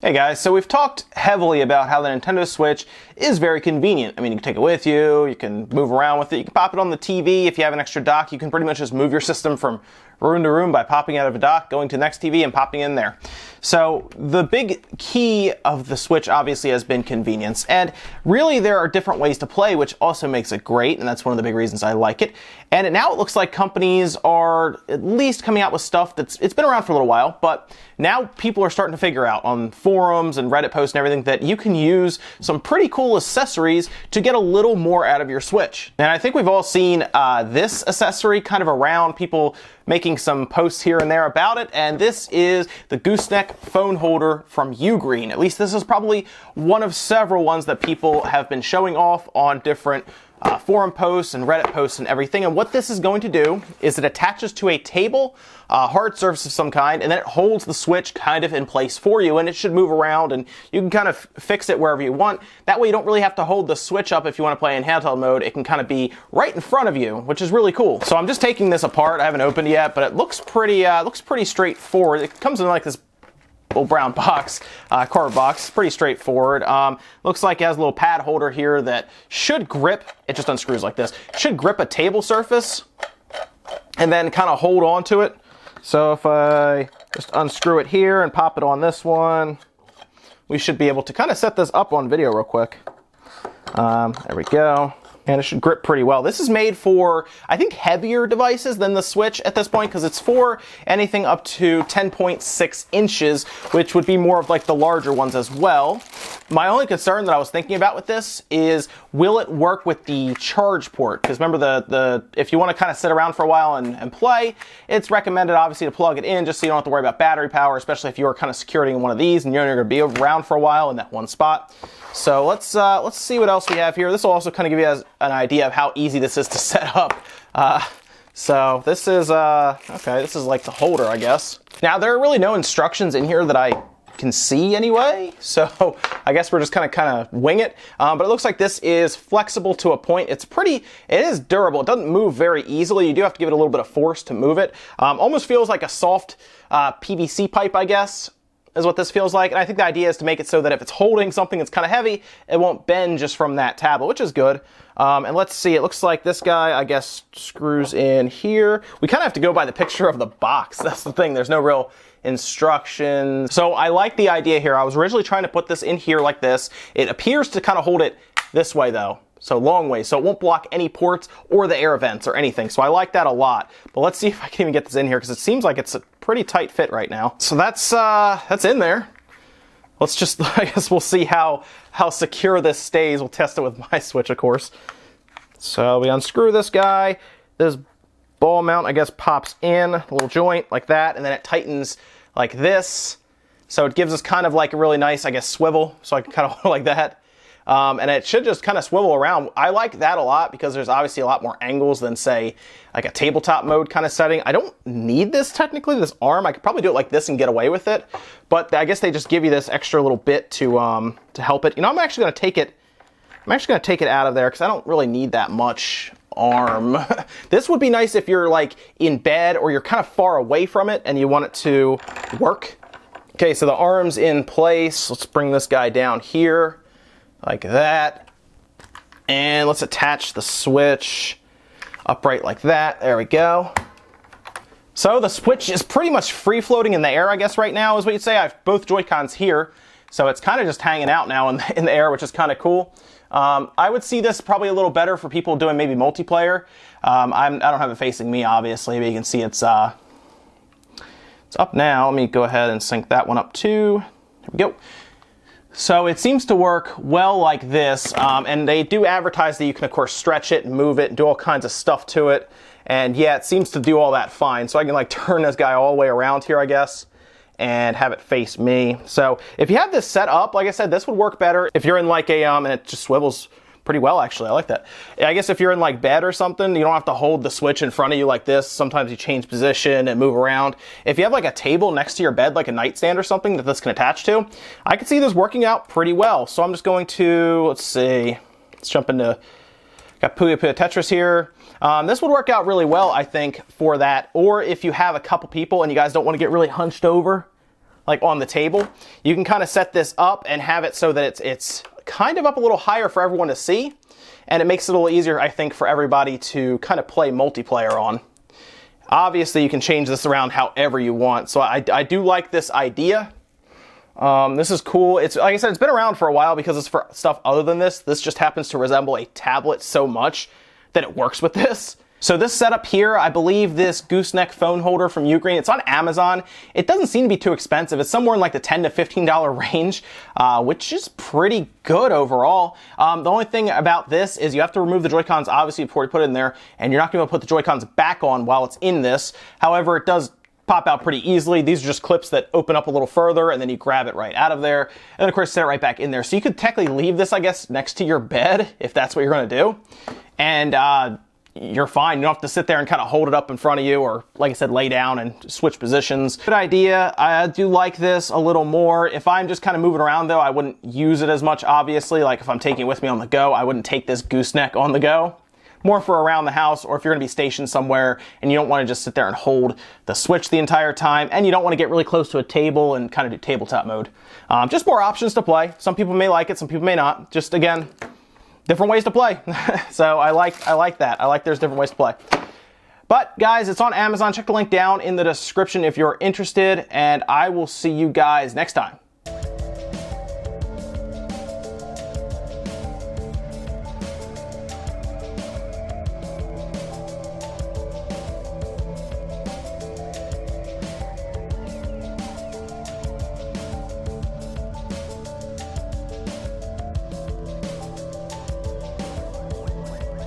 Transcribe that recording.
Hey guys, so we've talked heavily about how the Nintendo Switch is very convenient. I mean, you can take it with you, you can move around with it, you can pop it on the TV. If you have an extra dock, you can pretty much just move your system from room to room by popping out of a dock, going to the next TV and popping in there. So the big key of the Switch obviously has been convenience, and really there are different ways to play, which also makes it great, and that's one of the big reasons I like it. And now it looks like companies are at least coming out with stuff it's been around for a little while, but now people are starting to figure out on forums and Reddit posts and everything that you can use some pretty cool accessories to get a little more out of your Switch. And I think we've all seen this accessory kind of around, people making some posts here and there about it, and this is the gooseneck phone holder from Ugreen. At least this is probably one of several ones that people have been showing off on different forum posts and Reddit posts and everything. And what this is going to do is it attaches to a table, hard surface of some kind, and then it holds the Switch kind of in place for you, and it should move around and you can kind of fix it wherever you want. That way you don't really have to hold the Switch up if you want to play in handheld mode. It can kind of be right in front of you, which is really cool. So I'm just taking this apart. I haven't opened it yet, but it looks pretty straightforward. It comes in like this little brown box, card box, pretty straightforward. Looks like it has a little pad holder here that should grip, it just unscrews like this, should grip a table surface and then kind of hold on to it. So if I just unscrew it here and pop it on this one, we should be able to kind of set this up on video real quick. There we go. And it should grip pretty well. This is made for, I think, heavier devices than the Switch at this point, because it's for anything up to 10.6 inches, which would be more of like the larger ones as well. My only concern that I was thinking about with this is, will it work with the charge port? Because remember, if you want to kind of sit around for a while and play, it's recommended obviously to plug it in just so you don't have to worry about battery power, especially if you are kind of securing in one of these and you're going to be around for a while in that one spot. So let's see what else we have here. This will also kind of give you an idea of how easy this is to set up. So this is, okay, this is like the holder, I guess. Now, there are really no instructions in here that I can see anyway, so I guess we're just kind of wing it. But it looks like this is flexible to a point. It is durable. It doesn't move very easily. You do have to give it a little bit of force to move it. Almost feels like a soft PVC pipe, I guess, is what this feels like. And I think the idea is to make it so that if it's holding something that's kind of heavy, it won't bend just from that tablet, which is good. And let's see, it looks like this guy, I guess, screws in here. We kind of have to go by the picture of the box. That's the thing. There's no real instructions. So I like the idea here. I was originally trying to put this in here like this. It appears to kind of hold it this way though. So long way, so it won't block any ports or the air vents or anything. So I like that a lot. But let's see if I can even get this in here, because it seems like it's a pretty tight fit right now. So that's in there. Let's just, I guess we'll see how secure this stays. We'll test it with my Switch, of course. So we unscrew this guy. This ball mount, I guess, pops in a little joint like that, and then it tightens like this. So it gives us kind of like a really nice, I guess, swivel. So I can kind of hold it like that. And it should just kind of swivel around. I like that a lot because there's obviously a lot more angles than, say, like a tabletop mode kind of setting. I don't need this technically, this arm. I could probably do it like this and get away with it. But I guess they just give you this extra little bit to help it. You know, I'm actually going to take it out of there because I don't really need that much arm. This would be nice if you're like in bed or you're kind of far away from it and you want it to work. Okay, so the arm's in place. Let's bring this guy down here. Like that, and let's attach the Switch upright like that. There we go. So the Switch is pretty much free floating in the air, I guess, right now is what you'd say. I have both Joy-Cons here, so it's kind of just hanging out now in the air, which is kind of cool. I would see this probably a little better for people doing maybe multiplayer. I don't have it facing me, obviously, but you can see it's up now. Let me go ahead and sync that one up too. Here we go. So it seems to work well like this, and they do advertise that you can, of course, stretch it and move it and do all kinds of stuff to it. And yeah, it seems to do all that fine. So I can like turn this guy all the way around here, I guess, and have it face me. So if you have this set up, like I said, this would work better if you're in like a, and it just swivels pretty well, actually. I like that. I guess if you're in like bed or something, you don't have to hold the Switch in front of you like this. Sometimes you change position and move around. If you have like a table next to your bed, like a nightstand or something that this can attach to, I can see this working out pretty well. So I'm just going to, let's see, let's jump into, got Puyo Puyo Tetris here. This would work out really well, I think, for that. Or if you have a couple people and you guys don't want to get really hunched over, like on the table, you can kind of set this up and have it so that it's kind of up a little higher for everyone to see. And it makes it a little easier, I think, for everybody to kind of play multiplayer on. Obviously, you can change this around however you want. So I do like this idea. This is cool. It's like I said, it's been around for a while because it's for stuff other than this. This just happens to resemble a tablet so much that it works with this. So this setup here, I believe this gooseneck phone holder from Ugreen, it's on Amazon. It doesn't seem to be too expensive. It's somewhere in like the $10 to $15 range, which is pretty good overall. The only thing about this is you have to remove the Joy-Cons obviously before you put it in there, and you're not going to put the Joy-Cons back on while it's in this. However, it does pop out pretty easily. These are just clips that open up a little further, and then you grab it right out of there. And then of course set it right back in there. So you could technically leave this, I guess, next to your bed if that's what you're going to do. And you're fine. You don't have to sit there and kind of hold it up in front of you, or like I said, lay down and switch positions. Good idea. I do like this a little more. If I'm just kind of moving around though, I wouldn't use it as much, obviously. Like if I'm taking it with me on the go, I wouldn't take this gooseneck on the go. More for around the house, or if you're going to be stationed somewhere and you don't want to just sit there and hold the Switch the entire time, and you don't want to get really close to a table and kind of do tabletop mode. Just more options to play. Some people may like it, some people may not. Just again, different ways to play. So I like that. I like there's different ways to play. But guys, it's on Amazon. Check the link down in the description if you're interested, and I will see you guys next time.